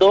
2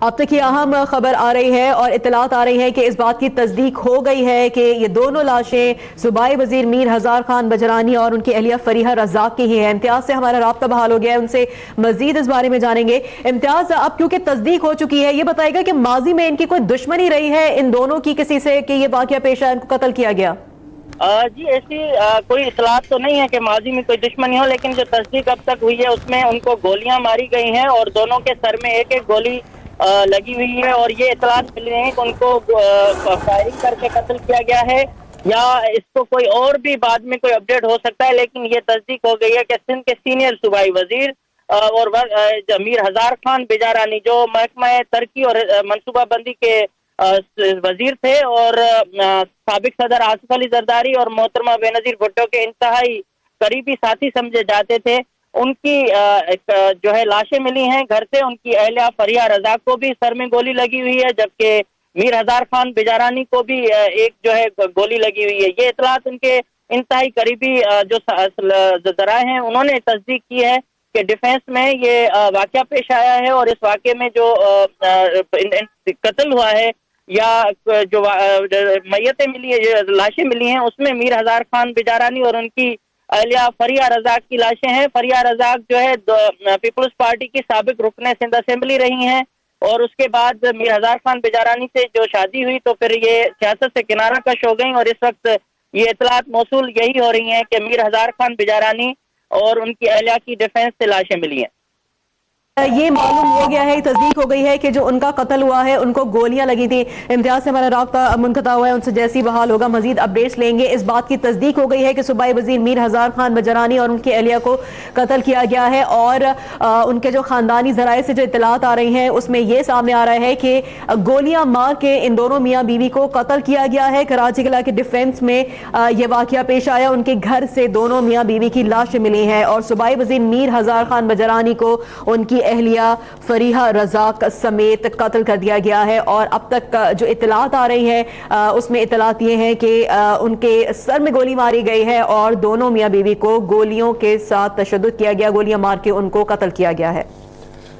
اب تک یہ اہم خبر آ رہی ہے اور اطلاعات آ رہی ہے کہ اس بات کی تصدیق ہو گئی ہے کہ یہ دونوں لاشیں صوبائی وزیر میر ہزار خان بجرانی اور ان کی اہلیہ فریحہ رزاق کی ہی ہیں۔ امتیاز سے ہمارا رابطہ بحال ہو گیا ہے، ان سے مزید اس بارے میں جانیں گے۔ امتیاز، اب کیونکہ تصدیق ہو چکی ہے، یہ بتائے گا کہ ماضی میں ان کی کوئی دشمنی رہی ہے ان دونوں کی کسی سے کہ یہ واقعہ پیش آیا، ان کو قتل کیا گیا؟ جی ایسی کوئی اطلاعات تو نہیں ہے کہ ماضی میں کوئی دشمنی ہو، لیکن جو تصدیق اب تک ہوئی ہے اس میں ان کو گولیاں ماری گئی ہیں اور دونوں کے سر میں ایک ایک گولی لگی ہوئی ہے، اور یہ اطلاعات مل رہی ہیں کہ ان کو فائرنگ کر کے قتل کیا گیا ہے، یا اس کو کوئی اور بھی بعد میں کوئی اپڈیٹ ہو سکتا ہے، لیکن یہ تصدیق ہو گئی ہے کہ سندھ کے سینئر صوبائی وزیر اور میر ہزار خان بجارانی جو محکمہ ترقی اور منصوبہ بندی کے وزیر تھے، اور سابق صدر آصف علی زرداری اور محترمہ بینظیر بھٹو کے انتہائی قریبی ساتھی سمجھے جاتے تھے، ان کی جو ہے لاشیں ملی ہیں گھر سے۔ ان کی اہلیہ فریحہ رزاق کو بھی سر میں گولی لگی ہوئی ہے، جبکہ میر ہزار خان بجارانی کو بھی ایک جو ہے گولی لگی ہوئی ہے۔ یہ اطلاعات ان کے انتہائی قریبی جو ذرائع ہیں انہوں نے تصدیق کی ہے کہ ڈیفینس میں یہ واقعہ پیش آیا ہے، اور اس واقعے میں جو قتل ہوا ہے یا جو میتیں ملی ہے، لاشیں ملی ہیں، اس میں میر ہزار خان بجارانی اور ان کی اہلیہ فریحہ رزاق کی لاشیں ہیں۔ فریحہ رزاق جو ہے پیپلز پارٹی کی سابق رکن سندھ اسمبلی رہی ہیں، اور اس کے بعد میر ہزار خان بجارانی سے جو شادی ہوئی تو پھر یہ سیاست سے کنارہ کش ہو گئیں، اور اس وقت یہ اطلاعات موصول یہی ہو رہی ہیں کہ میر ہزار خان بجارانی اور ان کی اہلیہ کی ڈیفینس سے لاشیں ملی ہیں۔ یہ معلوم ہو گیا ہے، تصدیق ہو گئی ہے کہ جو ان کا قتل ہوا ہے ان کو گولیاں لگی تھیں۔ امتیاز سے ہمارا رابطہ منقطع ہوا ہے، ان سے جیسی بحال ہوگا مزید اپڈیٹس لیں گے۔ اس بات کی تصدیق ہو گئی ہے کہ صوبائی وزیر میر ہزار خان بجرانی اور ان کی اہلیہ کو قتل کیا گیا ہے، اور ان کے جو خاندانی ذرائع سے جو اطلاعات آ رہی ہیں اس میں یہ سامنے آ رہا ہے کہ گولیاں مار کے ان دونوں میاں بیوی کو قتل کیا گیا ہے۔ کراچی قلعہ کے ڈیفینس میں یہ واقعہ پیش آیا، ان کے گھر سے دونوں میاں بیوی کی لاشیں ملی ہیں، اور صوبائی وزیر میر ہزار خان بجرانی کو ان کی اہلیہ فریحہ رزاق سمیت قتل کر دیا گیا ہے۔ اور اب تک جو اطلاعات آ رہی ہیں اس میں اطلاعات یہ ہیں کہ ان کے سر میں گولی ماری گئی ہے، اور دونوں میاں بیوی کو گولیوں کے ساتھ تشدد کیا گیا، گولیاں مار کے ان کو قتل کیا گیا ہے۔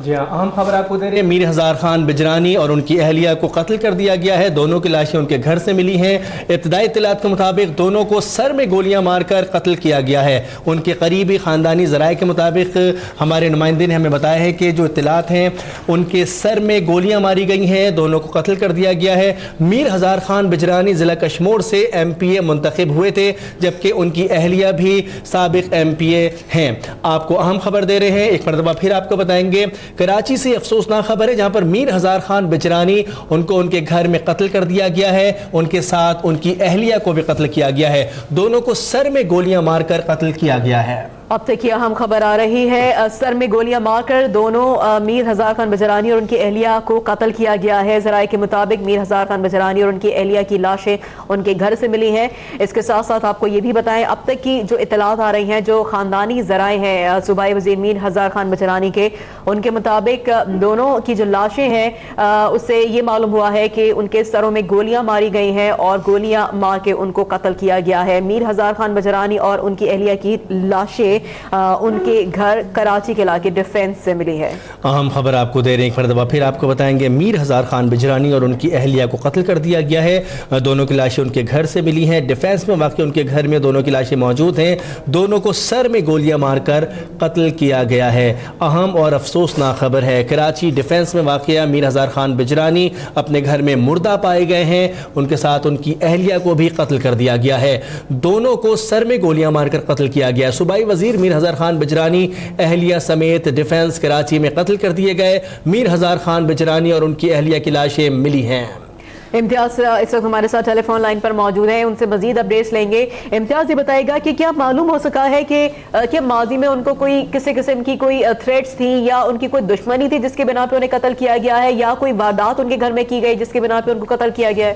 جی ہاں، اہم خبر آپ کو دے رہے ہیں، میر ہزار خان بجرانی اور ان کی اہلیہ کو قتل کر دیا گیا ہے۔ دونوں کی لاشیں ان کے گھر سے ملی ہیں۔ ابتدائی اطلاعات کے مطابق دونوں کو سر میں گولیاں مار کر قتل کیا گیا ہے۔ ان کے قریبی خاندانی ذرائع کے مطابق ہمارے نمائندے نے ہمیں بتایا ہے کہ جو اطلاعات ہیں ان کے سر میں گولیاں ماری گئی ہیں، دونوں کو قتل کر دیا گیا ہے۔ میر ہزار خان بجرانی ضلع کشمور سے MP منتخب ہوئے تھے، جبکہ ان کی اہلیہ بھی سابق MP ہیں۔ آپ کو اہم خبر دے رہے ہیں، ایک مرتبہ پھر آپ کو بتائیں گے۔ کراچی سے افسوسناک خبر ہے، جہاں پر میر ہزار خان بجرانی ان کو ان کے گھر میں قتل کر دیا گیا ہے، ان کے ساتھ ان کی اہلیہ کو بھی قتل کیا گیا ہے، دونوں کو سر میں گولیاں مار کر قتل کیا گیا ہے۔ اب تک یہ اہم خبر آ رہی ہے، سر میں گولیاں مار کر دونوں میر ہزار خان بجرانی اور ان کی اہلیہ کو قتل کیا گیا ہے۔ ذرائع کے مطابق میر ہزار خان بجرانی اور ان کی اہلیہ کی لاشیں ان کے گھر سے ملی ہیں۔ اس کے ساتھ ساتھ آپ کو یہ بھی بتائیں، اب تک کی جو اطلاعات آ رہی ہیں، جو خاندانی ذرائع ہیں صوبائی وزیر میر ہزار خان بجرانی کے، ان کے مطابق دونوں کی جو لاشیں ہیں اس سے یہ معلوم ہوا ہے کہ ان کے سروں میں گولیاں ماری گئی ہیں اور گولیاں مار کے ان کو قتل کیا گیا ہے۔ میر ہزار خان بجرانی اور ان کی اہلیہ کی لاشیں ان کے گھر کراچی کے علاقے ڈیفینس سے ملی ہے۔ اہم خبر آپ کو دے رہے ہیں، ایک مرتبہ پھر آپ کو بتائیں گے۔ میر ہزار خان بجرانی اور ان کی اہلیہ کو قتل کر دیا گیا ہے، دونوں کی لاشیں ان کے گھر سے ملی ہیں۔ ڈیفینس میں واقع ان کے گھر میں دونوں کی لاشیں موجود ہیں، دونوں کو سر میں گولیاں مار کر قتل کیا گیا ہے۔ اہم اور افسوسناک خبر ہے، کراچی ڈیفینس میں واقع میر ہزار خان بجرانی اپنے گھر میں مردہ پائے گئے ہیں، ان کے ساتھ ان کی اہلیہ کو بھی قتل کر دیا گیا ہے، دونوں کو سر میں گولیاں مار کر قتل کیا گیا۔ صوبائی وزیر میر ہزار خان بجرانی اہلیہ سمیت ڈیفینس کراچی میں قتل کر دیے گئے۔ میر ہزار خان بجرانی اور ان کی اہلیہ کی لاشیں ملی ہیں۔ امتیاز اس وقت ہمارے ساتھ ٹیلی فون لائن پر موجود ہیں، ان سے مزید اپڈیٹس لیں گے۔ امتیاز یہ بتائے گا کہ کیا معلوم ہو سکا ہے کہ کیا ماضی میں ان کو کوئی کسی قسم کی کوئی تھریٹس تھیں یا ان کی کوئی دشمنی تھی جس کے بنا پہ انہیں قتل کیا گیا ہے، یا کوئی واردات ان کے گھر میں کی گئی جس کے بنا پہ ان کو قتل کیا گیا ہے؟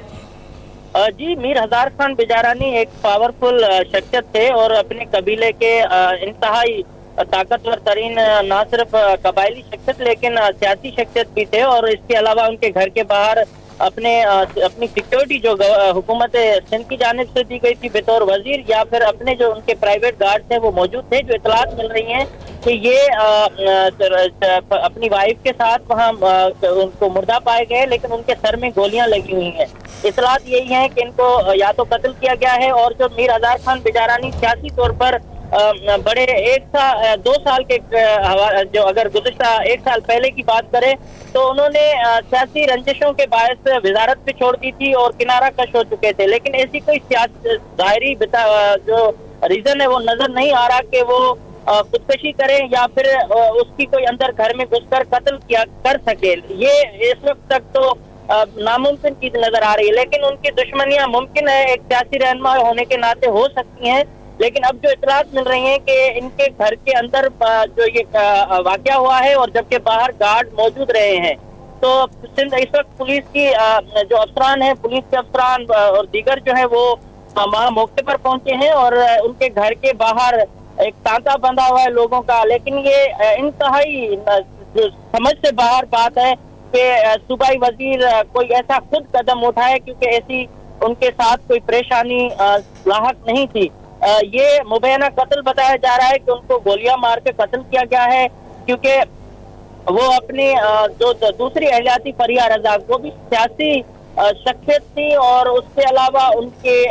جی، میر ہزار خان بجارانی ایک پاورفل شخصیت تھے اور اپنے قبیلے کے انتہائی طاقتور ترین نہ صرف قبائلی شخصیت لیکن سیاسی شخصیت بھی تھے، اور اس کے علاوہ ان کے گھر کے باہر اپنی سیکیورٹی جو حکومت سندھ کی جانب سے دی گئی تھی بطور وزیر، یا پھر اپنے جو ان کے پرائیویٹ گارڈ تھے وہ موجود تھے. جو اطلاعات مل رہی ہیں کہ یہ اپنی وائف کے ساتھ وہاں ان کو مردہ پائے گئے، لیکن ان کے سر میں گولیاں لگی ہوئی ہیں. اطلاعات یہی ہیں کہ ان کو یا تو قتل کیا گیا ہے، اور جو میر ہزار خان بجارانی سیاسی طور پر بڑے 2 سال کے جو اگر گزشتہ 1 سال پہلے کی بات کریں تو انہوں نے سیاسی رنجشوں کے باعث وزارت پہ چھوڑ دی تھی اور کنارہ کش ہو چکے تھے. لیکن ایسی کوئی ظاہری جو ریزن ہے وہ نظر نہیں آ رہا کہ وہ خودکشی کریں یا پھر اس کی کوئی اندر گھر میں گھس کر قتل کر سکے. یہ اس وقت تک تو ناممکن چیز نظر آ رہی ہے. لیکن ان کی دشمنیاں ممکن ہے ایک سیاسی رہنما ہونے کے ناطے ہو سکتی ہیں. لیکن اب جو اطلاعات مل رہی ہیں کہ ان کے گھر کے اندر جو یہ واقعہ ہوا ہے اور جبکہ باہر گارڈ موجود رہے ہیں، تو اس وقت پولیس کی جو افسران ہیں، پولیس کے افسران اور دیگر جو ہے وہ وہاں موقع پر پہنچے ہیں اور ان کے گھر کے باہر ایک تانتا بندھا ہوا ہے لوگوں کا. لیکن یہ انتہائی سمجھ سے باہر بات ہے کہ صوبائی وزیر کوئی ایسا خود قدم اٹھائے، کیونکہ ایسی ان کے ساتھ کوئی پریشانی لاحق نہیں تھی. یہ مبینہ قتل بتایا جا رہا ہے کہ ان کو گولیاں مار کے قتل کیا گیا ہے، کیونکہ وہ اپنی جو دوسری اہلیاتی فریہ رضا وہ بھی سیاسی شخصیت تھی، اور اس کے علاوہ ان کے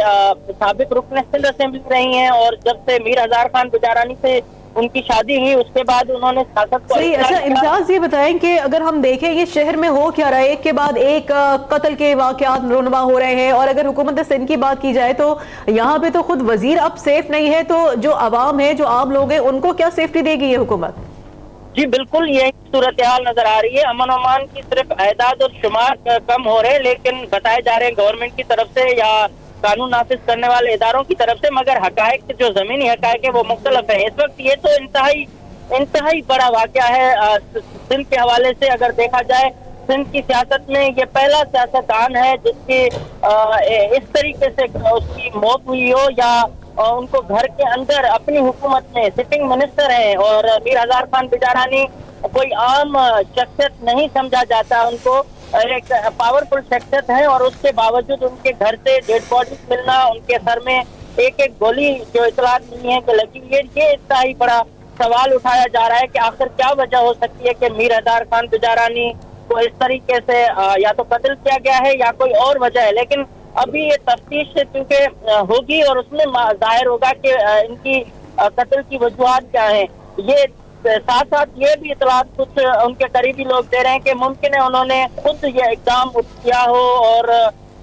سابق رکن سندھ اسمبلی رہی ہیں، اور جب سے میر ہزار خان بجارانی سے ان کی شادی ہوئی اس کے بعد انہوں نے سیاست کو صحیح. اچھا امتیاز یہ بتائیں کہ اگر ہم دیکھیں یہ شہر میں ہو کیا رہا ہے، ایک کے بعد ایک قتل کے واقعات رونما ہو رہے ہیں، اور اگر حکومت سندھ کی بات کی جائے تو یہاں پہ تو خود وزیر اب سیف نہیں ہے، تو جو عوام ہے، جو عام لوگ ہیں، ان کو کیا سیفٹی دے گی یہ حکومت؟ جی بالکل یہی صورتحال نظر آ رہی ہے. امن و امان کی صرف اعداد اور شمار کم ہو رہے، لیکن بتائے جا رہے ہیں گورنمنٹ کی طرف سے یا قانون نافذ کرنے والے اداروں کی طرف سے، مگر حقائق جو زمینی حقائق ہیں وہ مختلف ہیں. اس وقت یہ تو انتہائی بڑا واقعہ ہے سندھ کے حوالے سے. اگر دیکھا جائے سندھ کی سیاست میں یہ پہلا سیاستدان ہے جس کی اس طریقے سے اس کی موت ہوئی ہو، یا ان کو گھر کے اندر اپنی حکومت میں سٹنگ منسٹر ہیں. اور میر ہزار خان بجارانی کوئی عام شخصیت نہیں سمجھا جاتا، ان کو ایک پاورفل شخصیت ہے، اور اس کے باوجود ان کے گھر سے ڈیڈ باڈیز ملنا، ان کے سر میں ایک گولی جو اطلاعات ملی ہیں کہ لگی ہوئی ہے، یہ انتہائی بڑا سوال اٹھایا جا رہا ہے کہ آخر کیا وجہ ہو سکتی ہے کہ میر ہزار خان بجارانی کو اس طریقے سے یا تو قتل کیا گیا ہے یا کوئی اور وجہ ہے. لیکن ابھی یہ تفتیش سے چونکہ ہوگی اور اس میں ظاہر ہوگا کہ ان کی قتل کی وجوہات کیا ہیں. یہ ساتھ ساتھ یہ بھی اطلاعات کچھ ان کے قریبی لوگ دے رہے ہیں کہ ممکن ہے انہوں نے خود یہ اقدام کیا ہو اور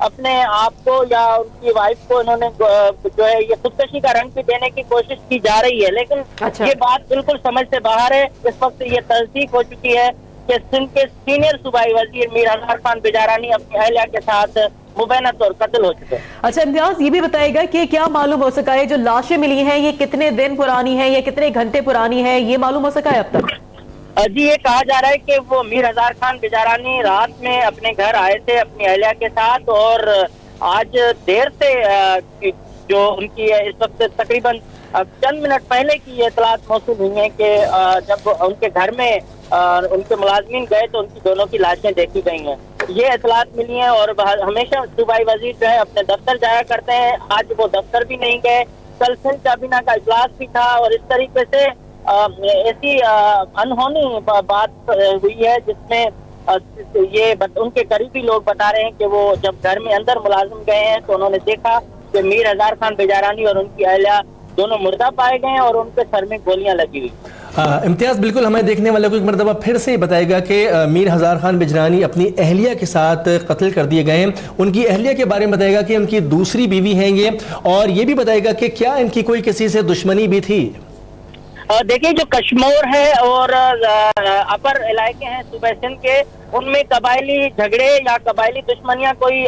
اپنے آپ کو یا ان کی وائف کو انہوں نے جو ہے یہ خودکشی کا رنگ بھی دینے کی کوشش کی جا رہی ہے. لیکن یہ بات بالکل سمجھ سے باہر ہے. اس وقت یہ تصدیق ہو چکی ہے کہ سندھ کے سینئر صوبائی وزیر میر ہزار خان بجارانی اپنی اہلیہ کے ساتھ مبینہ طور قتل ہو چکے. اچھا امتیاز یہ بھی بتائے گا کہ کیا معلوم ہو سکا ہے جو لاشیں ملی ہیں یہ کتنے دن پرانی ہیں یا کتنے گھنٹے پرانی ہیں، یہ معلوم ہو سکا ہے اب تک؟ جی یہ کہا جا رہا ہے کہ وہ میر ہزار خان بجارانی رات میں اپنے گھر آئے تھے اپنی اہلیہ کے ساتھ، اور آج دیر سے جو ان کی اس وقت تقریباً چند منٹ پہلے کی یہ اطلاعات موصول ہوئی ہیں کہ جب ان کے گھر میں ان کے ملازمین گئے تو ان کی دونوں کی لاشیں دیکھی گئی ہیں. یہ اطلاعات ملی ہیں، اور ہمیشہ صوبائی وزیر جو ہے اپنے دفتر جایا کرتے ہیں. آج وہ دفتر بھی نہیں گئے. کل سندھ کابینہ کا اجلاس بھی تھا، اور اس طریقے سے ایسی انہونی بات ہوئی ہے جس میں یہ ان کے قریبی لوگ بتا رہے ہیں کہ وہ جب گھر میں اندر ملازم گئے ہیں تو انہوں نے دیکھا کہ میر ہزار خان بجارانی اور ان کی اہلیہ دونوں مردہ پائے گئے ہیں اور ان کے سر میں گولیاں لگی ہوئی. امتیاز بالکل ہمیں دیکھنے والے کو ایک مرتبہ پھر سے بتائے گا کہ میر ہزار خان بجرانی اپنی اہلیہ کے ساتھ قتل کر دیے گئے ہیں. ان کی اہلیہ کے بارے میں بتائے گا کہ ان کی دوسری بیوی ہیں یہ، اور یہ بھی بتائے گا کہ کیا ان کی کوئی کسی سے دشمنی بھی تھی. دیکھیں جو کشمور ہے اور اپر علاقے ہیں صوبہ سندھ کے، ان میں قبائلی جھگڑے یا قبائلی دشمنیاں کوئی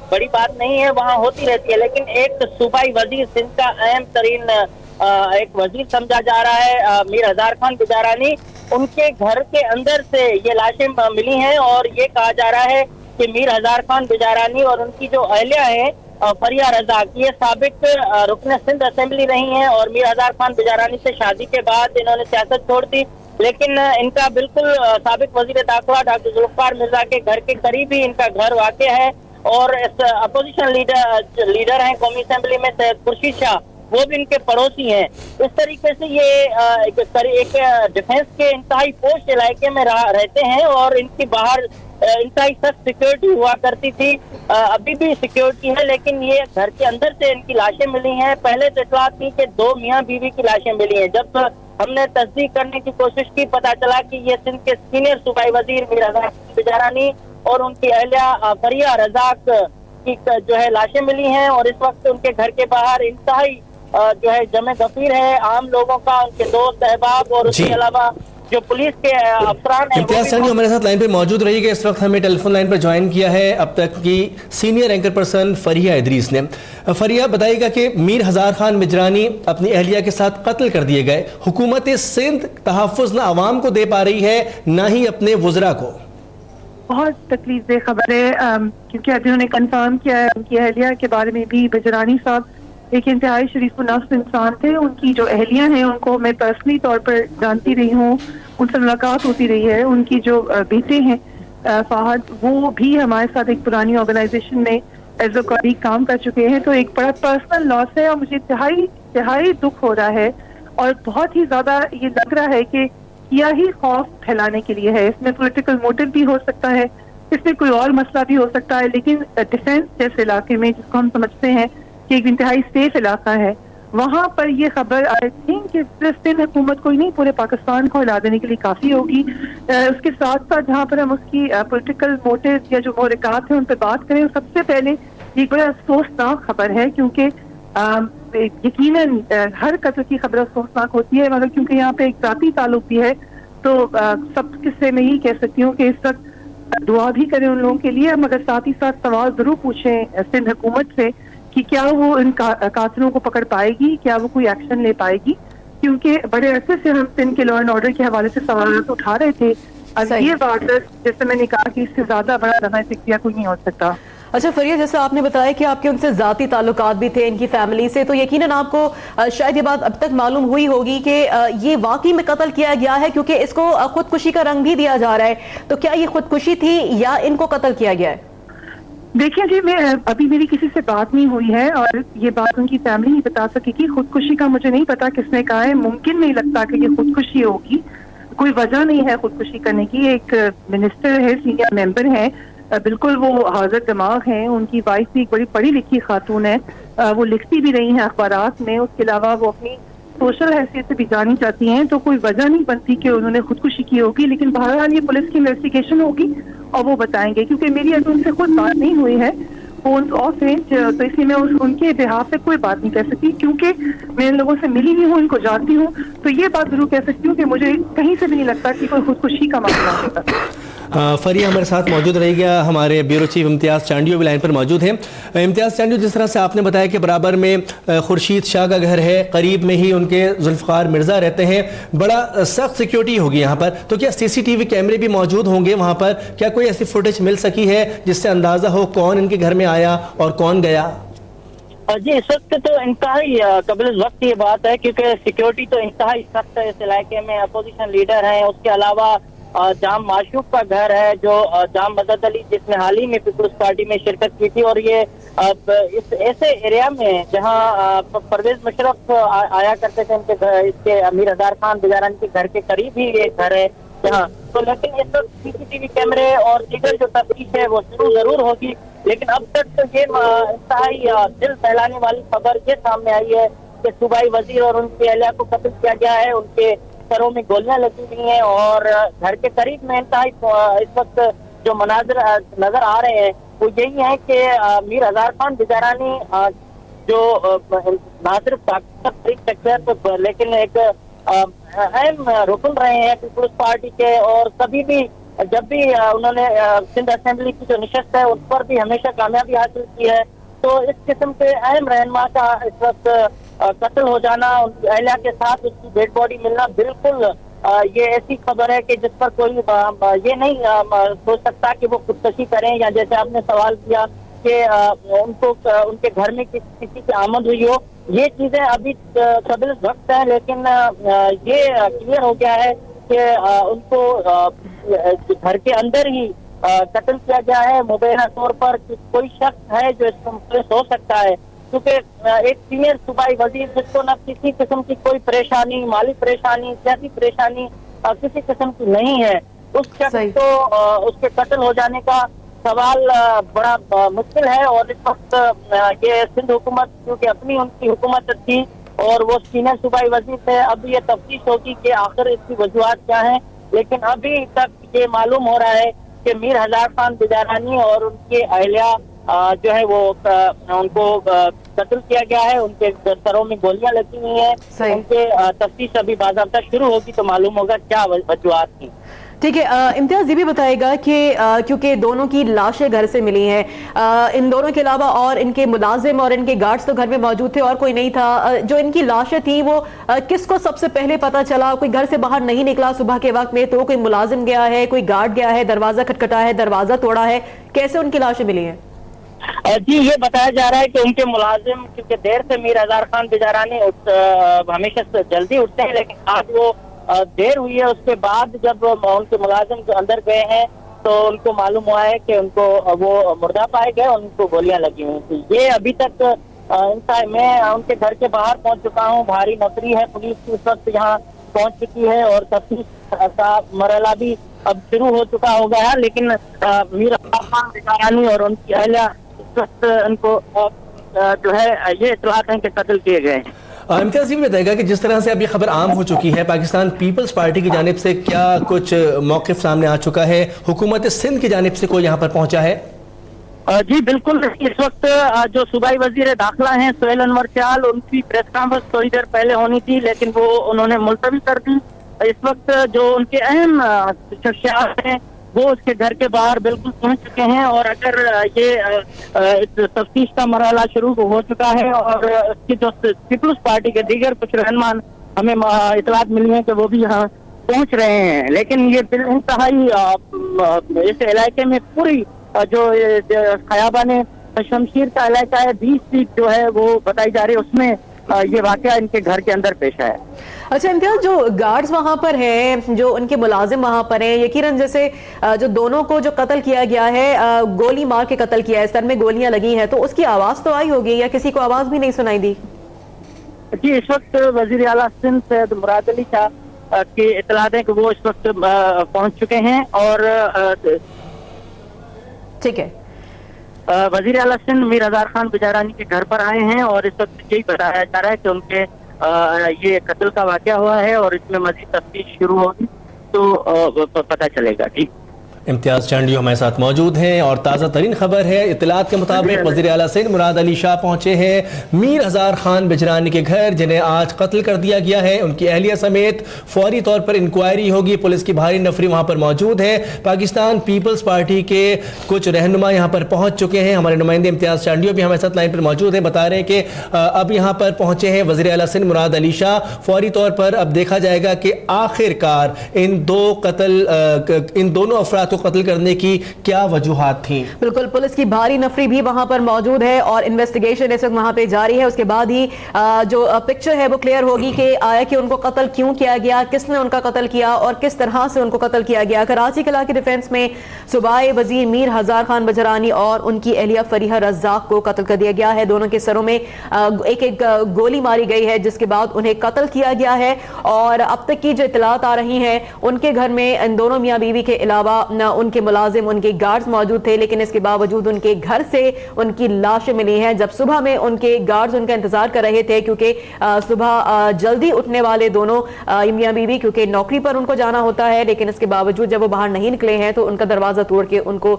بڑی بات نہیں ہے، وہاں ہوتی رہتی ہے. لیکن ایک صوبائی وزیر سندھ کا اہم ترین ایک وزیر سمجھا جا رہا ہے میر ہزار خان بجارانی، ان کے گھر کے اندر سے یہ لاشیں ملی ہیں، اور یہ کہا جا رہا ہے کہ میر ہزار خان بجارانی اور ان کی جو اہلیہ ہے فریہ رضا، یہ سابق رکن سندھ اسمبلی رہی ہیں، اور میر ہزار خان بجارانی سے شادی کے بعد انہوں نے سیاست چھوڑ دی. لیکن ان کا بالکل سابق وزیر داخلہ ڈاکٹر ذوالفقار مرزا کے گھر کے قریب ہی ان کا گھر واقع ہے، اور اپوزیشن لیڈر ہیں قومی اسمبلی میں سید خورشید شاہ، وہ بھی ان کے پڑوسی ہیں۔ اس طریقے سے یہ ایک ڈیفنس کے انتہائی پوش علاقے میں رہتے ہیں، اور ان کی باہر انتہائی سخت سیکیورٹی ہوا کرتی تھی، ابھی بھی سیکیورٹی ہے، لیکن یہ گھر کے اندر سے ان کی لاشیں ملی ہیں۔ پہلے تو اطلاع تھی کہ 2 میاں بیوی کی لاشیں ملی ہیں، جب ہم نے تصدیق کرنے کی کوشش کی پتہ چلا کہ یہ سندھ کے سینئر صوبائی وزیر میر ہزار خان بجرانی اور ان کی اہلیہ فریہ رزاق کی جو ہے لاشیں ملی ہیں، اور اس وقت ان کے گھر کے باہر انتہائی جو ہے جمع غفیر ہے عام لوگوں کا، ان کے دوست احباب، اور اس کے علاوہ جو پولیس کے افسران ہیں۔ امتیاز چانڈی ہمارے ساتھ لائن پہ موجود رہی گا، اس وقت ہمیں ٹیلی فون لائن پر جوائن کیا ہے اب تک کی سینئر اینکر پرسن فریہ ادریس نے۔ فریہ بتائیے گا کہ میر ہزار خان بجرانی اپنی اہلیہ کے ساتھ قتل کر دیے گئے، حکومت سندھ تحفظ نہ عوام کو دے پا رہی ہے نہ ہی اپنے وزراء کو۔ بہت تکلیف دہ خبر ہے، کیونکہ ابھی انہوں نے کنفرم کیا ہے ان کی اہلیہ کے بارے میں بھی۔ بجرانی صاحب ایک انتہائی شریف و نفس انسان تھے، ان کی جو اہلیہ ہیں ان کو میں پرسنلی طور پر جانتی رہی ہوں، ان سے ملاقات ہوتی رہی ہے۔ ان کی جو بیٹے ہیں فہد، وہ بھی ہمارے ساتھ ایک پرانی آرگنائزیشن میں ایز اے کولیگ کام کر چکے ہیں، تو ایک بڑا پرسنل لاس ہے، اور مجھے انتہائی دکھ ہو رہا ہے، اور بہت ہی زیادہ یہ لگ رہا ہے کہ کیا ہی خوف پھیلانے کے لیے ہے۔ اس میں پولیٹیکل موٹو بھی ہو سکتا ہے، اس میں کوئی اور مسئلہ بھی ہو سکتا ہے، لیکن ڈیفینس جیسے علاقے میں جس کو ہم سمجھتے ہیں کہ ایک انتہائی سیف علاقہ ہے، وہاں پر یہ خبر آئی تھنک کہ صرف سندھ حکومت کو ہی نہیں پورے پاکستان کو ہلا دینے کے لیے کافی ہوگی۔ اس کے ساتھ ساتھ جہاں پر ہم اس کی پولیٹیکل موٹو یا جو محرکات ہیں ان پہ بات کریں، سب سے پہلے یہ بڑا افسوسناک خبر ہے، کیونکہ یقیناً ہر قتل کی خبر افسوسناک ہوتی ہے، مگر کیونکہ یہاں پہ ایک ذاتی تعلق بھی ہے، تو سب قصے میں یہی کہہ سکتی ہوں کہ اس وقت دعا بھی کریں ان لوگوں کے لیے، مگر ساتھ ہی ساتھ سوال ضرور پوچھیں سندھ حکومت سے کہ کیا وہ ان قاتلوں کو پکڑ پائے گی، کیا وہ کوئی ایکشن لے پائے گی، کیونکہ بڑے عرصے سے ہم سندھ کے لا اینڈ آرڈر کے حوالے سے سوالات اٹھا رہے تھے، اب یہ واردات جیسے میں نے کہا کہ اس سے زیادہ بڑا دمہ فکریہ کوئی نہیں ہو سکتا۔ اچھا فریہ، جیسے آپ نے بتایا کہ آپ کے ان سے ذاتی تعلقات بھی تھے ان کی فیملی سے، تو یقیناً آپ کو شاید یہ بات اب تک معلوم ہوئی ہوگی کہ یہ واقعی میں قتل کیا گیا ہے، کیونکہ اس کو خودکشی کا رنگ بھی دیا جا رہا ہے، تو کیا یہ خودکشی تھی یا ان کو قتل کیا گیا ہے؟ دیکھیں جی، میں ابھی میری کسی سے بات نہیں ہوئی ہے، اور یہ بات ان کی فیملی نہیں بتا سکے گی۔ خودکشی کا مجھے نہیں پتا کس نے کہا ہے، ممکن نہیں لگتا کہ یہ خودکشی ہوگی، کوئی وجہ نہیں ہے خودکشی کرنے کی۔ ایک منسٹر ہے، سینئر ممبر ہیں، بالکل وہ حاضر دماغ ہیں، ان کی وائف بھی ایک بڑی پڑھی لکھی خاتون ہے، وہ لکھتی بھی رہی ہیں اخبارات میں، اس کے علاوہ وہ اپنی سوشل حیثیت سے بھی جانی چاہتی ہیں، تو کوئی وجہ نہیں بنتی کہ انہوں نے خودکشی کی ہوگی، لیکن بہرحال یہ پولیس کی انویسٹیگیشن ہوگی اور وہ بتائیں گے، کیونکہ میری ابھی ان سے خود بات نہیں ہوئی ہے، فون آف ہیں، تو اس لیے میں ان کے بہاف سے کوئی بات نہیں کہہ سکتی، کیونکہ میں ان لوگوں سے ملی نہیں ہوں، ان کو جانتی ہوں، تو یہ بات ضرور کہہ سکتی ہوں کہ مجھے کہیں سے بھی نہیں لگتا کہ کوئی خودکشی کا معاملہ ہوگا۔ فریہ ہمارے ساتھ موجود رہے گا، ہمارے بیورو چیف امتیاز چانڈیو بھی لائن پر موجود ہیں۔ امتیاز چانڈیو، جس طرح سے آپ نے بتایا کہ برابر میں خورشید شاہ کا گھر ہے، قریب میں ہی ان کے ذوالفقار مرزا رہتے ہیں، بڑا سخت سیکیورٹی ہوگی یہاں پر، تو کیا CCTV کیمرے بھی موجود ہوں گے وہاں پر؟ کیا کوئی ایسی فوٹیج مل سکی ہے جس سے اندازہ ہو کون ان کے گھر میں آیا اور کون گیا؟ جی، اس وقت تو انتہائی قبل وقت یہ بات ہے، کیونکہ سیکیورٹی تو انتہائی سخت ہے اس علاقے میں، اپوزیشن لیڈر ہیں، اس کے علاوہ جام معشوق کا گھر ہے جو جام مدد علی، جس نے حال ہی میں پیپلز پارٹی میں شرکت کی تھی، اور یہ اس ایسے ایریا میں جہاں پرویز مشرف آیا کرتے تھے، ان کے اس کے میر ہزار خان بجرانی کے گھر کے قریب ہی یہ گھر ہے جہاں، تو لیکن اس وقت CCTV کیمرے اور دیگر جو تفتیش ہے وہ ضرور ہوگی، لیکن اب تک تو یہ انتہائی دل بہلانے والی خبر یہ سامنے آئی ہے کہ صوبائی وزیر اور ان کی اہلیہ کو قتل کیا گیا ہے، ان کے سروں میں گولیاں لگی ہوئی ہیں، اور گھر کے قریب میں انتہائی اس وقت جو مناظر نظر آ رہے ہیں وہ یہی ہے کہ میر ہزار خان بجرانی جو نہ صرف پاکستان شخصیت لیکن ایک اہم رکن رہے ہیں پیپلز پارٹی کے، اور کبھی بھی جب بھی انہوں نے سندھ اسمبلی کی جو نشست ہے اس پر بھی ہمیشہ کامیابی حاصل کی ہے، تو اس قسم کے اہم رہنما کا اس وقت قتل ہو جانا، ان کی اہلیہ کے ساتھ اس کی ڈیڈ باڈی ملنا، بالکل یہ ایسی خبر ہے کہ جس پر کوئی یہ نہیں سوچ سکتا کہ وہ خودکشی کریں، یا جیسے آپ نے سوال کیا کہ ان کو ان کے گھر میں کسی کی آمد ہوئی ہو، یہ چیزیں ابھی قبل وقت ہیں، لیکن یہ کلیئر ہو گیا ہے کہ ان کو گھر کے اندر ہی قتل کیا گیا ہے مبینہ طور پر کوئی شخص ہے جو اس کو مخلص ہو سکتا ہے، کیونکہ ایک سینئر صوبائی وزیر جس کو نہ کسی قسم کی کوئی پریشانی، مالی پریشانی، سیاسی پریشانی کسی قسم کی نہیں ہے، اس شخص کو اس کے قتل ہو جانے کا سوال بڑا مشکل ہے۔ اور اس وقت یہ سندھ حکومت کیونکہ اپنی ان کی حکومت تھی اور وہ سینئر صوبائی وزیر تھے، اب یہ تفتیش ہوگی کہ آخر اس کی وجوہات کیا ہیں، لیکن ابھی تک یہ معلوم ہو رہا ہے کہ میر ہزار خان بجارانی اور ان کے اہلیہ جو ہے وہ ان کو قتل کیا گیا ہے، ان کے سروں میں گولیاں لگی ہوئی ہیں، ان کے تفتیش ابھی باضابطہ شروع ہوگی تو معلوم ہوگا کیا وجوہات تھیں۔ ٹھیک ہے، امتیاز یہ بھی بتائے گا کہ کیونکہ دونوں کی لاشیں گھر سے ملی ہیں، ان دونوں کے علاوہ اور ان کے ملازم اور ان کے گارڈز تو گھر میں موجود تھے اور کوئی نہیں تھا، جو ان کی لاشیں تھیں وہ کس کو سب سے پہلے پتہ چلا؟ کوئی گھر سے باہر نہیں نکلا صبح کے وقت میں تو کوئی ملازم گیا ہے، کوئی گارڈ گیا ہے، دروازہ کھٹکھٹا ہے، دروازہ توڑا ہے، کیسے ان کی لاشیں ملی ہیں؟ جی یہ بتایا جا رہا ہے کہ ان کے ملازم کیونکہ دیر سے میر ہزار خان بجارانی ہمیشہ سے جلدی اٹھتے ہیں، لیکن آج وہ دیر ہوئی ہے، اس کے بعد جب ان کے ملازم جو اندر گئے ہیں تو ان کو معلوم ہوا ہے کہ ان کو وہ مردہ پائے گئے، ان کو گولیاں لگی ہوئی تھی۔ یہ ابھی تک میں ان کے گھر کے باہر پہنچ چکا ہوں، بھاری نفری ہے، پولیس کی اس وقت یہاں پہنچ چکی ہے اور تفتیش کا مرحلہ بھی اب شروع ہو چکا ہوگا ہے، لیکن میر ہزار خان بجارانی اور ان کی اہلیہ اس وقت ان کو جو ہے یہ اطلاعات ہیں کہ قتل کیے گئے ہیں۔ امتیاز یہ بھی بتائے گا کہ جس طرح سے اب یہ خبر عام ہو چکی ہے، پاکستان پیپلز پارٹی کی جانب سے کیا کچھ موقف سامنے آ چکا ہے؟ حکومت سندھ کی جانب سے کوئی یہاں پر پہنچا ہے؟ جی بالکل، اس وقت جو صوبائی وزیر داخلہ ہیں سہیل انور چال، ان کی پریس کانفرنس تھوڑی دیر پہلے ہونی تھی لیکن وہ انہوں نے ملتوی کر دی۔ اس وقت جو ان کے اہم شخصیات ہیں وہ اس کے گھر کے باہر بالکل پہنچ چکے ہیں، اور اگر یہ تفتیش کا مرحلہ شروع ہو چکا ہے اور اس کی جو پیپلز پارٹی کے دیگر کچھ رہنمان ہمیں اطلاعات ملی ہیں کہ وہ بھی یہاں پہنچ رہے ہیں، لیکن یہ انتہائی اس علاقے میں پوری جو خیابان شمشیر کا علاقہ ہے، 20 فیٹ جو ہے وہ بتائی جا رہی ہے، اس میں یہ واقعہ ان کے گھر کے اندر پیش ہے۔ اچھا امتیاز، جو گارڈز وہاں پر ہیں، جو ان کے ملازم وہاں پر ہیں، یقیناً جیسے جو دونوں کو جو قتل کیا گیا ہے گولی مار کے قتل کیا ہے، سر میں گولیاں لگی ہیں، تو اس کی آواز تو آئی ہوگی یا کسی کو آواز بھی نہیں سنائی دی؟ جی اس وقت وزیر اعلیٰ سندھ سید مراد علی شاہ کی اطلاعات ہیں کہ وہ اس وقت پہنچ چکے ہیں اور ٹھیک ہے، وزیر اعلیٰ سندھ میر ہزار خان بجارانی کے گھر پر آئے ہیں اور اس وقت یہی بتایا جا رہا ہے کہ ان کے یہ قتل کا واقعہ ہوا ہے اور اس میں مزید تفتیش شروع ہوگی تو پتہ چلے گا۔ ٹھیک، امتیاز چانڈیو ہمارے ساتھ موجود ہیں اور تازہ ترین خبر ہے، اطلاعات کے مطابق وزیر اعلیٰ سندھ مراد علی شاہ پہنچے ہیں میر ہزار خان بجرانی کے گھر، جنہیں آج قتل کر دیا گیا ہے، ان کی اہلیہ سمیت فوری طور پر انکوائری ہوگی، پولیس کی بھاری نفری وہاں پر موجود ہے، پاکستان پیپلز پارٹی کے کچھ رہنما یہاں پر پہنچ چکے ہیں، ہمارے نمائندے امتیاز چانڈیو بھی ہمارے ساتھ لائن پر موجود ہیں، بتا رہے ہیں کہ اب یہاں پر پہنچے ہیں وزیر اعلیٰ سندھ مراد علی شاہ، فوری طور پر اب دیکھا جائے گا کہ آخر کار ان دونوں افراد کو قتل کرنے کی کیا وجوہات تھیں۔ بالکل، پولیس کی بھاری نفری بھی وہاں پر موجود ہے اور انویسٹیگیشن اس وقت وہاں پہ جاری ہے، اس کے بعد ہی جو پکچر ہے وہ کلیئر ہوگی کہ آیا کہ ان کو قتل کیوں کیا گیا، کس نے ان کا قتل کیا اور کس طرح سے ان کو قتل کیا گیا۔ کراچی قلعہ کی ڈیفنس میں صوبائی وزیر میر ہزار خان بجرانی اور ان کی اہلیہ فریحہ رزاق کو قتل کر دیا گیا ہے، دونوں کے سروں میں ایک ایک گولی ماری گئی ہے جس کے بعد انہیں قتل کیا گیا ہے، اور اب تک کی جو اطلاعات آ رہی ہیں ان کے گھر میں ان دونوں میاں بیوی کے علاوہ ان کے ملازم، ان کے گارڈز موجود تھے، لیکن اس کے باوجود ان کے گھر سے ان کی لاشیں ملی ہیں۔ جب صبح میں ان کے گارڈز ان کا انتظار کر رہے تھے کیونکہ صبح جلدی اٹھنے والے دونوں میاں بیوی کیونکہ نوکری پر ان کو جانا ہوتا ہے، لیکن اس کے باوجود جب وہ باہر نہیں نکلے ہیں تو ان کا دروازہ توڑ کے ان کو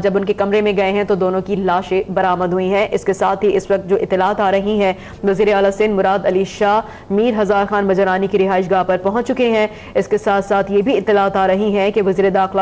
جب ان کے کمرے میں گئے ہیں تو دونوں کی لاشیں برآمد ہوئی ہیں۔ اس کے ساتھ ہی اس وقت جو اطلاعات آ رہی ہیں، وزیر اعلیٰ سندھ مراد علی شاہ میر ہزار خان بجرانی کی رہائش گاہ پر پہنچ چکے ہیں۔ اس کے ساتھ ساتھ یہ بھی اطلاعات آ رہی ہیں کہ وزیر داخلہ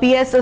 PS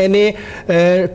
NA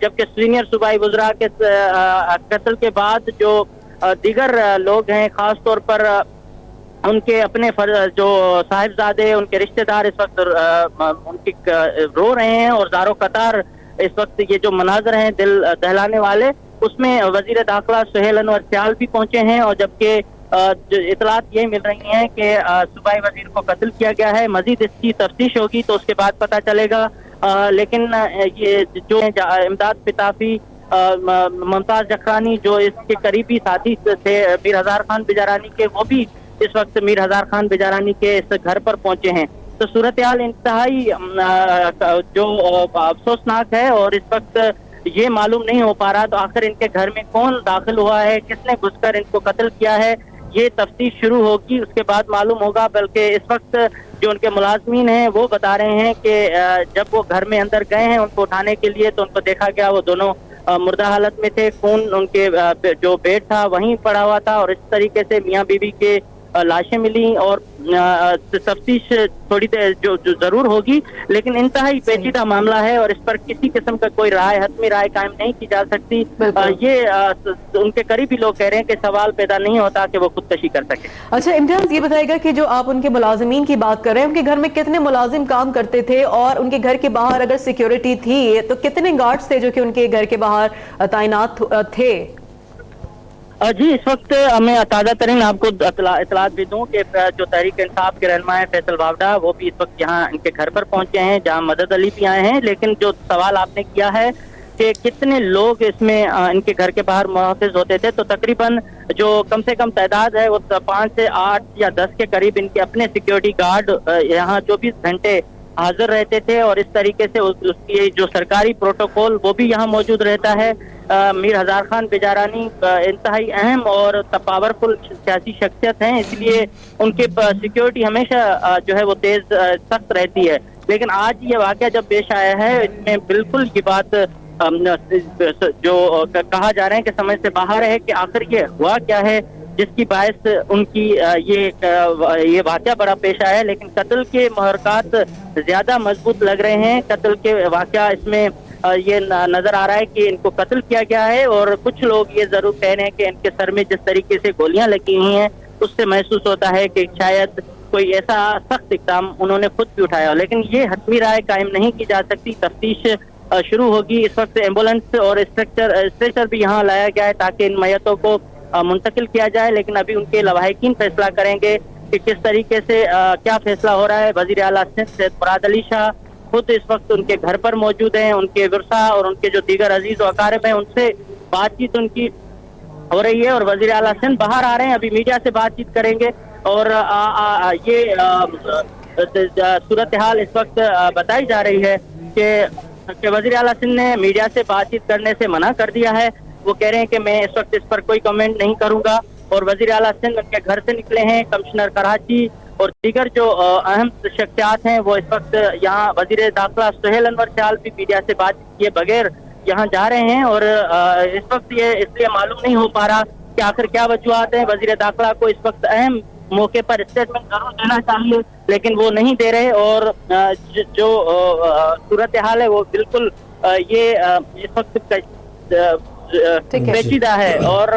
جبکہ سینئر صوبائی وزراء کے قتل کے بعد جو دیگر لوگ ہیں، خاص طور پر ان کے اپنے جو صاحبزادے، ان کے رشتہ دار اس وقت ان کی رو رہے ہیں اور زاروں قطار اس وقت یہ جو مناظر ہیں دل دہلانے والے، اس میں وزیر داخلہ سہیل انور سیال بھی پہنچے ہیں، اور جبکہ اطلاعات یہ مل رہی ہیں کہ صوبائی وزیر کو قتل کیا گیا ہے۔ مزید اس کی تفتیش ہوگی تو اس کے بعد پتہ چلے گا، لیکن یہ جو امداد پتافی ممتاز جکرانی جو اس کے قریبی ساتھی تھے میر ہزار خان بجارانی کے، وہ بھی اس وقت میر ہزار خان بجارانی کے اس گھر پر پہنچے ہیں۔ تو صورتحال انتہائی جو افسوسناک ہے، اور اس وقت یہ معلوم نہیں ہو پا رہا تو آخر ان کے گھر میں کون داخل ہوا ہے، کس نے گھس کر ان کو قتل کیا ہے، یہ تفتیش شروع ہوگی، اس کے بعد معلوم ہوگا۔ بلکہ اس وقت جو ان کے ملازمین ہیں وہ بتا رہے ہیں کہ جب وہ گھر میں اندر گئے ہیں ان کو اٹھانے کے لیے تو ان کو دیکھا گیا وہ دونوں مردہ حالت میں تھے، خون ان کے جو بیڈ تھا وہیں پڑا ہوا تھا، اور اس طریقے سے میاں بیوی کے لاشیں ملی، اور تفتیش تھوڑی دیر جو ضرور ہوگی، لیکن انتہائی پیچیدہ معاملہ ہے اور اس پر کسی قسم کا کوئی رائے، حتمی رائے قائم نہیں کی جا سکتی۔ یہ ان کے قریبی لوگ کہہ رہے ہیں کہ سوال پیدا نہیں ہوتا کہ وہ خودکشی کر سکے۔ اچھا امتیاز، یہ بتائے گا کہ جو آپ ان کے ملازمین کی بات کر رہے ہیں، ان کے گھر میں کتنے ملازم کام کرتے تھے، اور ان کے گھر کے باہر اگر سیکیورٹی تھی تو کتنے گارڈز تھے جو کہ ان کے گھر کے باہر تعینات تھے؟ جی، اس وقت میں تازہ ترین آپ کو اطلاعات بھی دوں کہ جو تحریک انصاف کے رہنما ہیں فیصل واوڈا، وہ بھی اس وقت یہاں ان کے گھر پر پہنچے ہیں، جہاں مدد علی بھی آئے ہیں۔ لیکن جو سوال آپ نے کیا ہے کہ کتنے لوگ اس میں ان کے گھر کے باہر محافظ ہوتے تھے، تو تقریباً جو کم سے کم تعداد ہے وہ 5 سے 8 یا 10 کے قریب ان کے اپنے سیکیورٹی گارڈ یہاں 24 گھنٹے حاضر رہتے تھے، اور اس طریقے سے اس کی جو سرکاری پروٹوکول وہ بھی یہاں موجود رہتا ہے۔ میر ہزار خان بجارانی انتہائی اہم اور پاورفل سیاسی شخصیت ہیں، اس لیے ان کی سیکیورٹی ہمیشہ جو ہے وہ تیز سخت رہتی ہے۔ لیکن آج یہ واقعہ جب پیش آیا ہے، اس میں بالکل یہ بات جو کہا جا رہا ہے کہ سمجھ سے باہر ہے کہ آخر یہ ہوا کیا ہے جس کی باعث ان کی یہ واقعہ بڑا پیش آیا ہے۔ لیکن قتل کے محرکات زیادہ مضبوط لگ رہے ہیں، قتل کے واقعہ اس میں یہ نظر آ رہا ہے کہ ان کو قتل کیا گیا ہے، اور کچھ لوگ یہ ضرور کہہ رہے ہیں کہ ان کے سر میں جس طریقے سے گولیاں لگی ہوئی ہیں اس سے محسوس ہوتا ہے کہ شاید کوئی ایسا سخت اقدام انہوں نے خود بھی اٹھایا، لیکن یہ حتمی رائے قائم نہیں کی جا سکتی۔ تفتیش شروع ہوگی۔ اس وقت ایمبولینس اور اسٹریچر بھی یہاں لایا گیا ہے تاکہ ان میتوں کو منتقل کیا جائے، لیکن ابھی ان کے لواحقین فیصلہ کریں گے کہ کس طریقے سے کیا فیصلہ ہو رہا ہے۔ وزیر اعلیٰ سندھ سید مراد علی شاہ خود اس وقت ان کے گھر پر موجود ہیں، ان کے ورثا اور ان کے جو دیگر عزیز و اقارب ہیں ان سے بات چیت ان کی ہو رہی ہے، اور وزیر اعلیٰ سندھ باہر آ رہے ہیں، ابھی میڈیا سے بات چیت کریں گے، اور یہ صورتحال اس وقت بتائی جا رہی ہے کہ وزیر اعلیٰ سندھ نے میڈیا سے بات چیت کرنے سے منع کر دیا ہے۔ وہ کہہ رہے ہیں کہ میں اس وقت اس پر کوئی کمنٹ نہیں کروں گا، اور وزیر اعلیٰ سندھ ان کے گھر سے نکلے ہیں۔ کمشنر کراچی اور دیگر جو اہم شخصیات ہیں وہ اس وقت یہاں، وزیر داخلہ سہیل انور سیال بھی میڈیا سے بات کیے بغیر یہاں جا رہے ہیں، اور اس وقت یہ اس لیے معلوم نہیں ہو پا رہا کہ آخر کیا وجوہات ہیں۔ وزیر داخلہ کو اس وقت اہم موقع پر اسٹیٹمنٹ ضرور دینا چاہیے لیکن وہ نہیں دے رہے، اور جو صورتحال ہے وہ بالکل یہ اس وقت پیچیدہ ہے۔ اور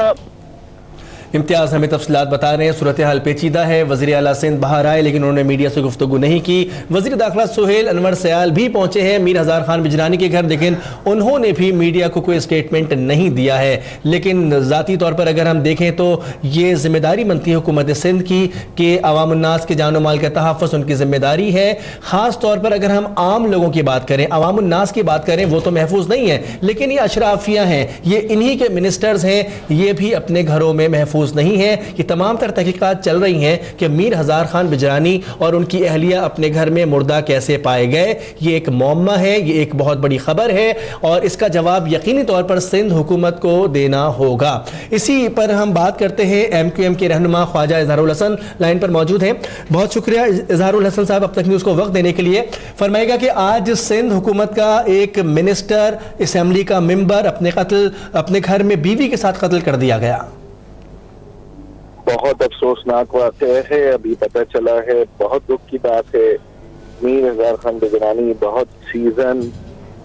امتیاز ہمیں تفصیلات بتا رہے ہیں، صورتحال پیچیدہ ہے۔ وزیر اعلیٰ سندھ باہر آئے لیکن انہوں نے میڈیا سے گفتگو نہیں کی۔ وزیر داخلہ سہیل انور سیال بھی پہنچے ہیں میر ہزار خان بجرانی کے گھر، لیکن انہوں نے بھی میڈیا کو کوئی اسٹیٹمنٹ نہیں دیا ہے۔ لیکن ذاتی طور پر اگر ہم دیکھیں تو یہ ذمہ داری بنتی ہے حکومت سندھ کی کہ عوام الناس کے جان و مال کا تحفظ ان کی ذمہ داری ہے۔ خاص طور پر اگر ہم عام لوگوں کی بات کریں، عوام الناس کی بات کریں، وہ تو محفوظ نہیں ہے، لیکن یہ اشرافیہ ہیں، یہ انہی کے منسٹرز ہیں، یہ بھی اپنے گھروں میں محفوظ نہیں ہے۔ یہ تمام تر تحقیقات چل رہی ہیں کہ میر ہزار خان بجرانی اور ان کی اہلیہ اپنے گھر میں مردہ کیسے پائے گئے۔ یہ ایک معمہ ہے، یہ ایک بہت بڑی خبر ہے، اور اس کا جواب یقینی طور پر سندھ حکومت کو دینا ہوگا۔ اسی پر ہم بات کرتے ہیں، ایم کیو ایم کے رہنما خواجہ اظہار الحسن لائن پر موجود ہیں۔ بہت شکریہ اظہار الحسن صاحب اب تک نیوز کو وقت دینے کے لیے۔ فرمائے گا کہ آج سندھ حکومت کا ایک منسٹر، اسمبلی کا ممبر اپنے گھر میں بیوی کے ساتھ قتل کر دیا گیا۔ بہت افسوسناک واقعہ ہے، ابھی پتہ چلا ہے، بہت دکھ کی بات ہے۔ میر ہزار خان بجرانی بہت سیزن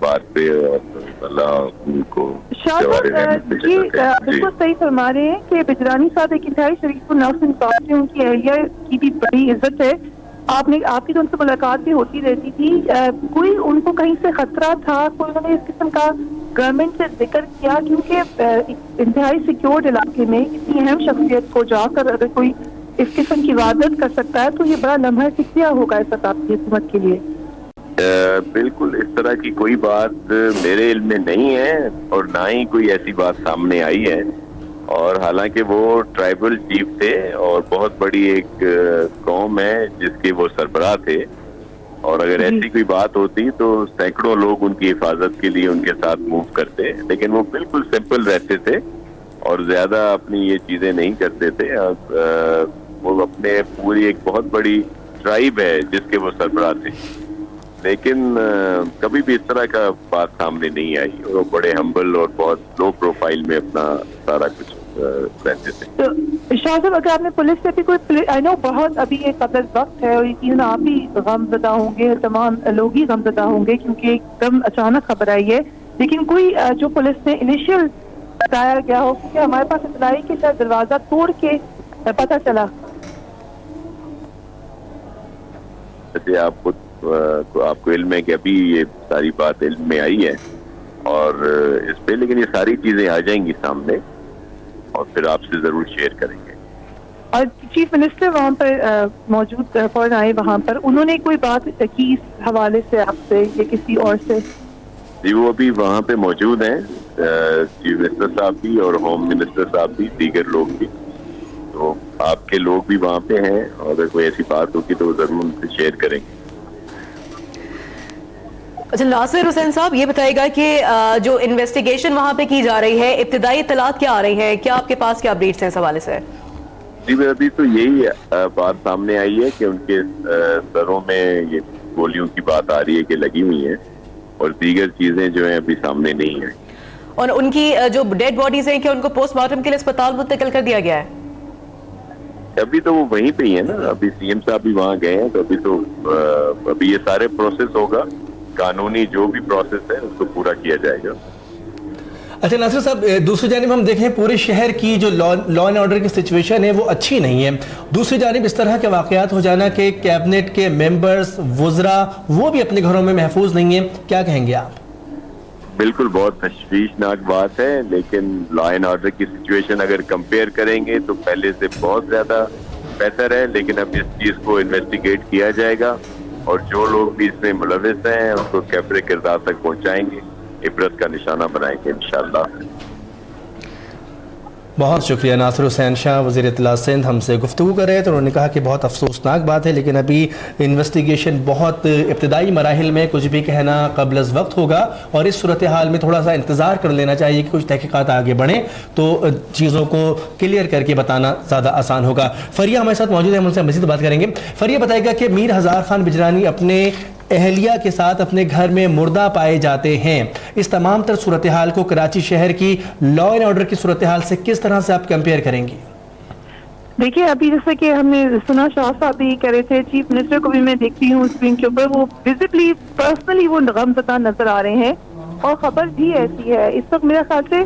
بات پہ اور اللہ کو جی بالکل صحیح فرما رہے ہیں کہ بجرانی صاحب ایک انتہائی شریف النفس انسان تھے، ان کی اہلیہ کی بھی بڑی عزت ہے. آپ کی تو ان سے ملاقات بھی ہوتی رہتی تھی. کوئی ان کو کہیں سے خطرہ تھا؟ کوئی انہوں نے اس قسم کا گورنمنٹ سے ذکر کیا؟ کیونکہ انتہائی سیکیورڈ علاقے میں اتنی اہم شخصیت کو جا کر اگر کوئی اس قسم کی وعدت کر سکتا ہے تو یہ بڑا لمحہ سکھیا ہوگا اس وقت آپ کی حکومت کے لیے. بالکل اس طرح کی کوئی بات میرے علم میں نہیں ہے اور نہ ہی کوئی ایسی بات سامنے آئی ہے. اور حالانکہ وہ ٹرائبل چیف تھے اور بہت بڑی ایک قوم ہے جس کے وہ سربراہ تھے، اور اگر ایسی کوئی بات ہوتی تو سینکڑوں لوگ ان کی حفاظت کے لیے ان کے ساتھ موو کرتے، لیکن وہ بالکل سمپل رہتے تھے اور زیادہ اپنی یہ چیزیں نہیں کرتے تھے. وہ اپنے پوری ایک بہت بڑی ٹرائب ہے جس کے وہ سربراہ تھے، لیکن کبھی بھی اس طرح کا بات سامنے نہیں آئی. اور وہ بڑے ہمبل اور بہت لو پروفائل میں اپنا سارا کچھ رہتے تھے. تو شاہ صاحب اگر آپ نے پولیس سے بھی کوئی آئی نو بہت ابھی یہ قبل وقت ہے اور یقیناً آپ بھی غم زدہ ہوں گے، تمام لوگ ہی غم زدہ ہوں گے کیونکہ ایک دم اچانک خبر آئی ہے، لیکن کوئی جو پولیس نے انیشیل بتایا گیا ہو؟ کیونکہ ہمارے پاس اطلاع کہ شاید دروازہ توڑ کے پتہ چلا. آپ کو علم ہے کہ ابھی یہ ساری بات علم میں آئی ہے اور اس پہ، لیکن یہ ساری چیزیں آ جائیں گی سامنے اور پھر آپ سے ضرور شیئر کریں گے. اور چیف منسٹر وہاں پر موجود فوراً آئے وہاں پر، انہوں نے کوئی بات کی اس حوالے سے آپ سے یا کسی اور سے؟ جی وہ ابھی وہاں پہ موجود ہیں، چیف منسٹر صاحب بھی اور ہوم منسٹر صاحب بھی، دیگر لوگ بھی. تو آپ کے لوگ بھی وہاں پہ ہیں اور اگر کوئی ایسی بات ہوگی تو وہ ضرور ان سے شیئر کریں گے. اچھا ناصر حسین صاحب یہ بتائے گا کہ جو انویسٹیگیشن وہاں پہ کی جا رہی ہے، ابتدائی اطلاعات کیا آ رہی ہیں؟ کیا آپ کے پاس کیا اپڈیٹس ہیں اس حوالے سے؟ جی ابھی تو یہی بات سامنے آئی ہے کہ ان کے سروں میں یہ گولیوں کی بات آ رہی ہے کہ لگی ہوئی ہیں، اور دیگر چیزیں جو ہیں ابھی سامنے نہیں ہیں. اور ان کی جو ڈیڈ باڈیز ہیں کیا ان کو پوسٹ مارٹم کے لیے اسپتال منتقل کر دیا گیا ہے؟ ابھی تو وہ وہیں پہ ہی ہے نا، ابھی سی ایم صاحب بھی وہاں گئے ہیں، تو ابھی یہ سارے پروسیس ہوگا، قانونی جو بھی پروسیس ہے اس کو پورا کیا جائے گا. اچھا ناصر صاحب دوسری جانب ہم دیکھیں پورے شہر کی جو لا اینڈ آرڈر کی سچویشن ہے وہ اچھی نہیں ہے، دوسری جانب اس طرح کے واقعات ہو جانا کہ کیبنٹ کے ممبرز وزراء وہ بھی اپنے گھروں میں محفوظ نہیں ہیں، کیا کہیں گے آپ؟ بالکل بہت تشویشناک بات ہے، لیکن لا اینڈ آرڈر کی سچویشن اگر کمپیئر کریں گے تو پہلے سے بہت زیادہ بہتر ہے. لیکن اب اس چیز کو انویسٹیگیٹ کیا جائے گا اور جو لوگ بھی اس میں ملوث ہیں ان کو کیفر کردار تک پہنچائیں گے، عبرت کا نشانہ بنائیں گے انشاءاللہ. بہت شکریہ ناصر حسین شاہ، وزیر اطلاع سندھ ہم سے گفتگو کر رہے تھے. انہوں نے کہا کہ بہت افسوسناک بات ہے لیکن ابھی انویسٹیگیشن بہت ابتدائی مراحل میں، کچھ بھی کہنا قبل از وقت ہوگا اور اس صورتحال میں تھوڑا سا انتظار کر لینا چاہیے کہ کچھ تحقیقات آگے بڑھیں تو چیزوں کو کلیئر کر کے بتانا زیادہ آسان ہوگا. فریہ ہمارے ساتھ موجود ہے، ہم ان سے مزید بات کریں گے. فریہ بتائے گا کہ میر ہزار خان بجرانی اپنے اہلیہ کے ساتھ اپنے گھر میں مردہ پائے جاتے ہیں، اس تمام تر صورتحال کو کراچی شہر کی لا اینڈ آرڈر کی صورتحال سے کس طرح سے آپ کمپیئر کریں گی؟ دیکھیے ابھی جیسے کہ ہم نے سنا شاہ صاحب بھی کہہ رہے تھے، چیف منسٹر کو بھی میں دیکھتی ہوں اسکرین کے اوپر، وہ وزبلی پرسنلی وہ غمزدہ نظر آ رہے ہیں اور خبر بھی ایسی ہے. اس وقت میرا خیال سے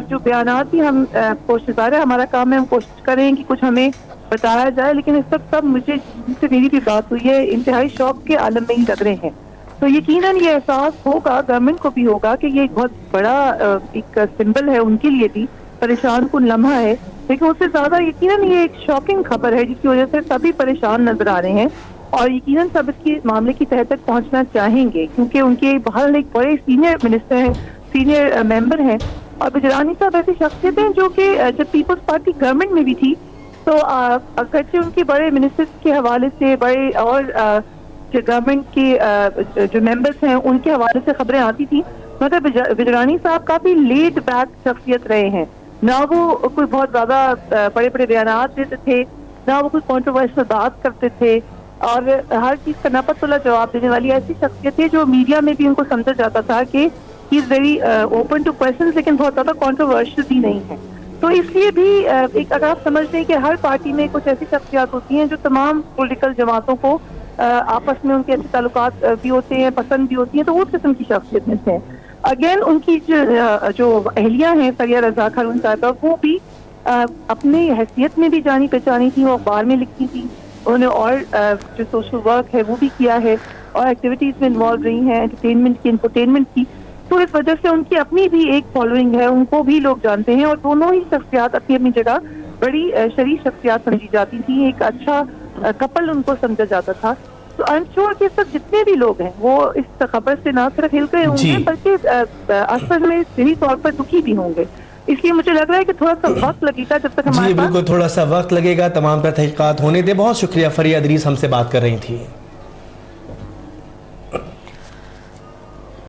جو بیانات بھی ہم کوشش ظاہر ہے ہمارا کام ہے، ہم کوشش کریں کہ کچھ ہمیں بتایا جائے، لیکن اس وقت سب مجھے جن سے میری بھی بات ہوئی ہے انتہائی شوق کے عالم میں ہی لگ رہے ہیں. تو یقیناً یہ احساس ہوگا، گورنمنٹ کو بھی ہوگا کہ یہ ایک بہت بڑا ایک سمبل ہے، ان کے لیے بھی پریشان کن لمحہ ہے، لیکن اس سے زیادہ یقیناً یہ ایک شاکنگ خبر ہے جس کی وجہ سے سبھی پریشان نظر آ رہے ہیں اور یقیناً سب اس کی معاملے کی تہہ تک پہنچنا چاہیں گے کیونکہ ان کے بہرحال ایک بڑے سینئر منسٹر ہیں، سینئر ممبر ہیں. اور بجرانی صاحب ایسی شخصیت ہیں جو کہ جب پیپلز پارٹی گورنمنٹ میں بھی تھی تو اگرچہ ان کے بڑے منسٹرز کے حوالے سے بڑے اور جو گورنمنٹ کے جو ممبرز ہیں ان کے حوالے سے خبریں آتی تھی، مگر بجرانی صاحب کافی لیڈ بیک شخصیت رہے ہیں. نہ وہ کوئی بہت زیادہ بڑے بڑے بیانات دیتے تھے، نہ وہ کوئی کنٹروورشل بات کرتے تھے اور ہر چیز کا نپت تلا جواب دینے والی ایسی شخصیت ہے جو میڈیا میں بھی ان کو سمجھا جاتا تھا کہ he is very open to questions, لیکن بہت زیادہ کنٹروورشل بھی نہیں ہے. تو اس لیے بھی ایک اگر آپ سمجھتے ہیں کہ ہر پارٹی میں کچھ ایسی شخصیات ہوتی ہیں جو تمام پولیٹیکل جماعتوں کو آپس میں ان کے اچھے تعلقات بھی ہوتے ہیں, پسند بھی ہوتی ہیں, تو اس قسم کی شخصیت میں سے ہیں. اگین ان کی جو اہلیہ ہیں سریہ رضا خاتون صاحبہ, وہ بھی اپنی حیثیت میں بھی جانی پہچانی تھی, وہ اخبار میں لکھتی تھی, انہوں نے اور جو سوشل ورک ہے وہ بھی کیا ہے اور ایکٹیویٹیز میں انوالو رہی ہیں, انٹرٹینمنٹ کی, انفرٹینمنٹ کی. تو اس وجہ سے ان کی اپنی بھی ایک فالوئنگ ہے, ان کو بھی لوگ جانتے ہیں, اور دونوں ہی شخصیات اپنی اپنی جگہ بڑی شریف شخصیات سمجھی جاتی تھی, ایک اچھا کپل ان کو سمجھا جاتا تھا. تو آئی ایم شیور کہ سب جتنے بھی لوگ ہیں وہ اس خبر سے نہ صرف ہل گئے ہوں گے بلکہ اصل میں صحیح طور پر دکھی بھی ہوں گے. اس لیے مجھے لگ رہا ہے کہ تھوڑا سا وقت لگے گا جب تک ہمارے بالکل تھوڑا سا وقت لگے گا, تمام تر تحقیقات ہونے دیں. بہت شکریہ. فریہ ادریس ہم سے بات کر رہی تھی.